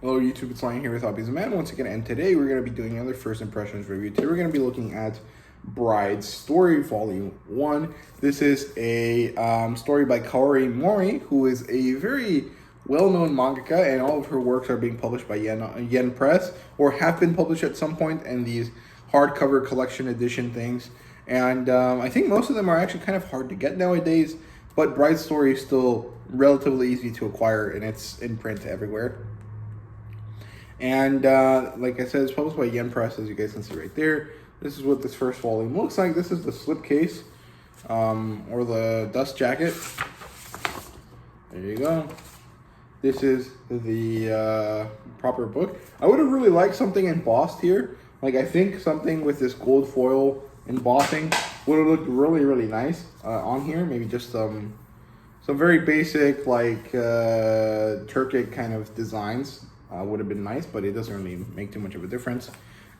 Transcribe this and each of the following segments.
Hello YouTube, it's Lion here with Hobbies of Man once again, and today we're going to be doing another first impressions review. Today we're going to be looking at Bride's Story Volume 1. This is a story by Kaori Mori, who is a very well-known mangaka, and all of her works are being published by Yen Press, or have been published at some point in these hardcover collection edition things. And I think most of them are actually kind of hard to get nowadays, but Bride's Story is still relatively easy to acquire, and it's in print everywhere. And like I said, it's published by Yen Press, as you guys can see right there. This is what this first volume looks like. This is the slipcase, or the dust jacket. There you go. This is the proper book. I would have really liked something embossed here. Like, I think something with this gold foil embossing would have looked really, really nice on here. Maybe just some very basic, like, Turkic kind of designs. Would have been nice, but it doesn't really make too much of a difference.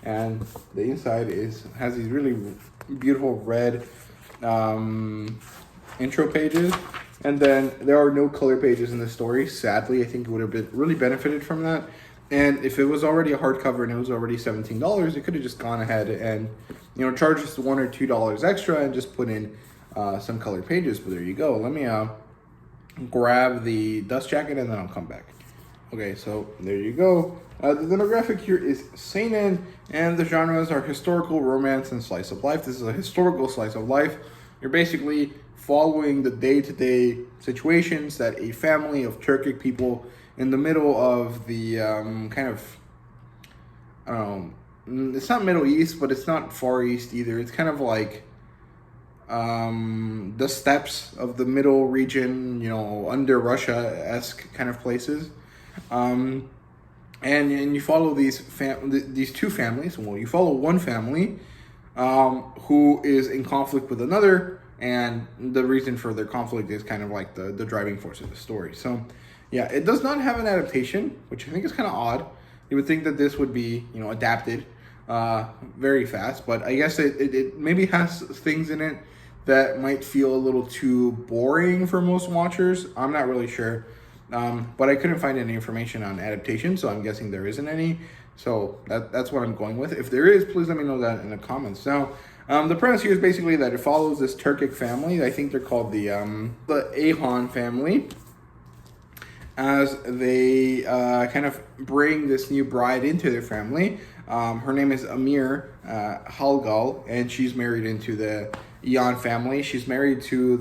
And the inside has these really beautiful red intro pages, and then there are no color pages in the story. Sadly, I think it would have been really benefited from that. And if it was already a hardcover and it was already $17, it could have just gone ahead and charged us $1 or $2 extra and just put in some color pages. But there you go. Let me grab the dust jacket and then I'll come back. Okay, so there you go. The demographic here is seinen, and the genres are historical, romance, and slice of life. This is a historical slice of life. You're basically following the day-to-day situations that a family of Turkic people in the middle of the kind of, I don't know, it's not Middle East, but it's not Far East either. It's kind of like the steppes of the middle region, under Russia-esque kind of places. And you follow these two families. Well, you follow one family who is in conflict with another, and the reason for their conflict is kind of like the driving force of the story. So, yeah, it does not have an adaptation, which I think is kind of odd. You would think that this would be, adapted very fast, but I guess it maybe has things in it that might feel a little too boring for most watchers. I'm not really sure. But I couldn't find any information on adaptation, so I'm guessing there isn't any. So that's what I'm going with. If there is, please let me know that in the comments. Now, the premise here is basically that it follows this Turkic family. I think they're called the Ayhan family, as they kind of bring this new bride into their family. Her name is Amir Halgal, and she's married into the Iyan family. She's married to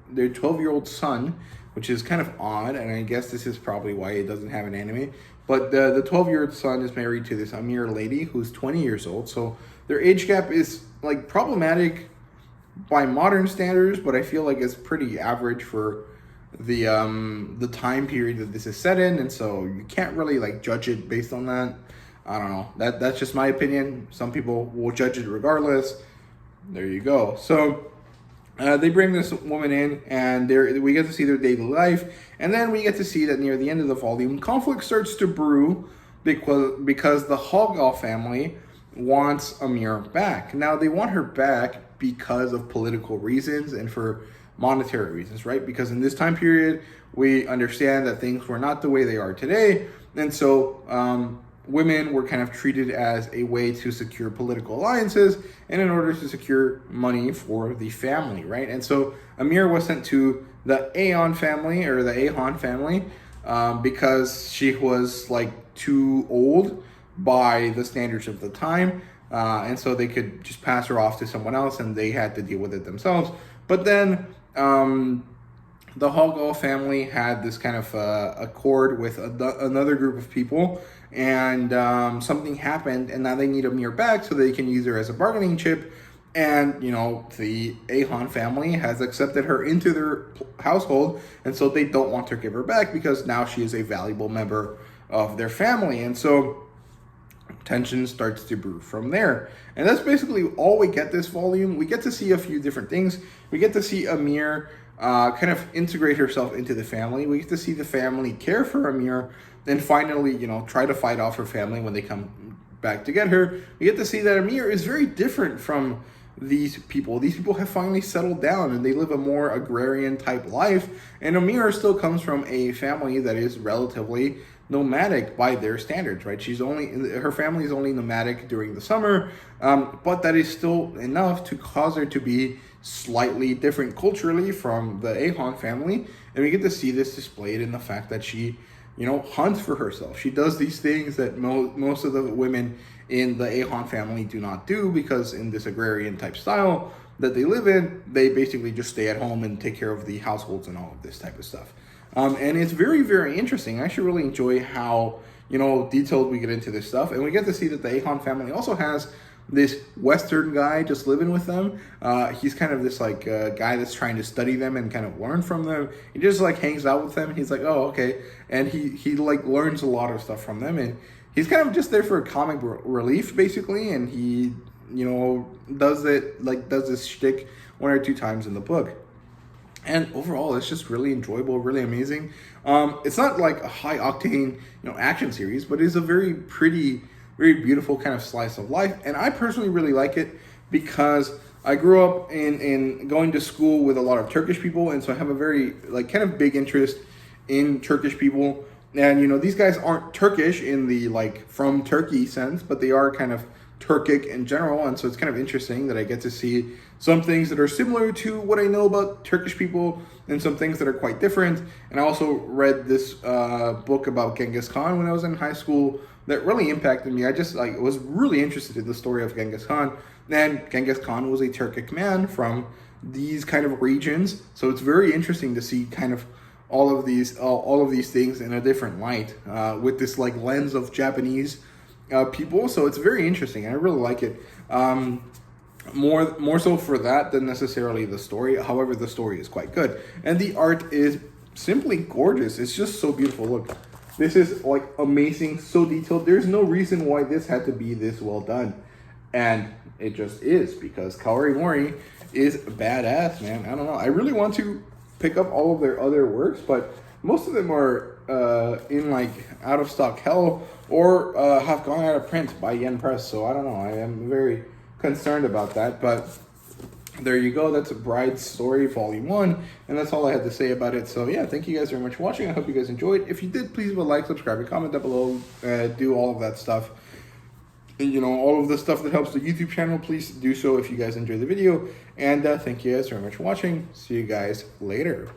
their 12-year-old son, which is kind of odd, and I guess this is probably why it doesn't have an anime. But the 12-year-old son is married to this Amir lady who's 20 years old, so their age gap is like problematic by modern standards, but I feel like it's pretty average for the time period that this is set in, and so you can't really like judge it based on that. I don't know. That's just my opinion. Some people will judge it regardless. There you go. So they bring this woman in, and we get to see their daily life, and then we get to see that near the end of the volume, conflict starts to brew because the Halgal family wants Amir back. Now, they want her back because of political reasons and for monetary reasons, right? Because in this time period, we understand that things were not the way they are today, and so women were kind of treated as a way to secure political alliances and in order to secure money for the family, right? And so Amir was sent to the Ayhan family, or the Ayhan family, because she was like too old by the standards of the time. And so they could just pass her off to someone else and they had to deal with it themselves. But then the Halgal family had this kind of accord with another group of people, and something happened, and now they need Amir back so they can use her as a bargaining chip. And the Ayhan family has accepted her into their household, and so they don't want to give her back because now she is a valuable member of their family. And so tension starts to brew from there. And that's basically all we get this volume. We get to see a few different things. We get to see Amir kind of integrate herself into the family. We get to see the family care for Amir, and finally, try to fight off her family when they come back to get her. We get to see that Amir is very different from these people. These people have finally settled down and they live a more agrarian type life. And Amir still comes from a family that is relatively nomadic by their standards, right? Her family is only nomadic during the summer, but that is still enough to cause her to be slightly different culturally from the Ahon family. And we get to see this displayed in the fact that she, hunts for herself. She does these things that most of the women in the Ahon family do not do, because in this agrarian type style that they live in, they basically just stay at home and take care of the households and all of this type of stuff. And it's very, very interesting. I actually really enjoy how, detailed we get into this stuff. And we get to see that the Ahon family also has this Western guy just living with them. He's kind of this guy that's trying to study them and kind of learn from them. He just hangs out with them. He's like, oh, okay. And he learns a lot of stuff from them. And he's kind of just there for comic relief, basically. And he, does this shtick one or two times in the book. And overall, it's just really enjoyable, really amazing. It's not like a high octane, action series, but it's a very pretty, very beautiful kind of slice of life. And I personally really like it because I grew up in going to school with a lot of Turkish people, and so I have a very kind of big interest in Turkish people. And these guys aren't Turkish in the from Turkey sense, but they are kind of Turkic in general, and so it's kind of interesting that I get to see some things that are similar to what I know about Turkish people and some things that are quite different. And I also read this book about Genghis Khan when I was in high school that really impacted me. I just was really interested in the story of Genghis Khan, and Genghis Khan was a Turkic man from these kind of regions, so it's very interesting to see kind of all of these things in a different light with this lens of Japanese people. So it's very interesting. I really like it. More so for that than necessarily the story. However, the story is quite good, and the art is simply gorgeous. It's just so beautiful. Look, this is amazing, so detailed. There's no reason why this had to be this well done, and it just is, because Kaori Mori is badass, man. I don't know. I really want to pick up all of their other works, but most of them are in out of stock hell or have gone out of print by Yen Press. So I don't know. I am very concerned about that, but there you go. That's a Bride's Story Volume 1, and that's all I had to say about it. So yeah, thank you guys very much for watching. I hope you guys enjoyed. If you did, please leave a like, subscribe, and comment down below. Do all of that stuff. And, all of the stuff that helps the YouTube channel, please do so if you guys enjoyed the video. And thank you guys very much for watching. See you guys later.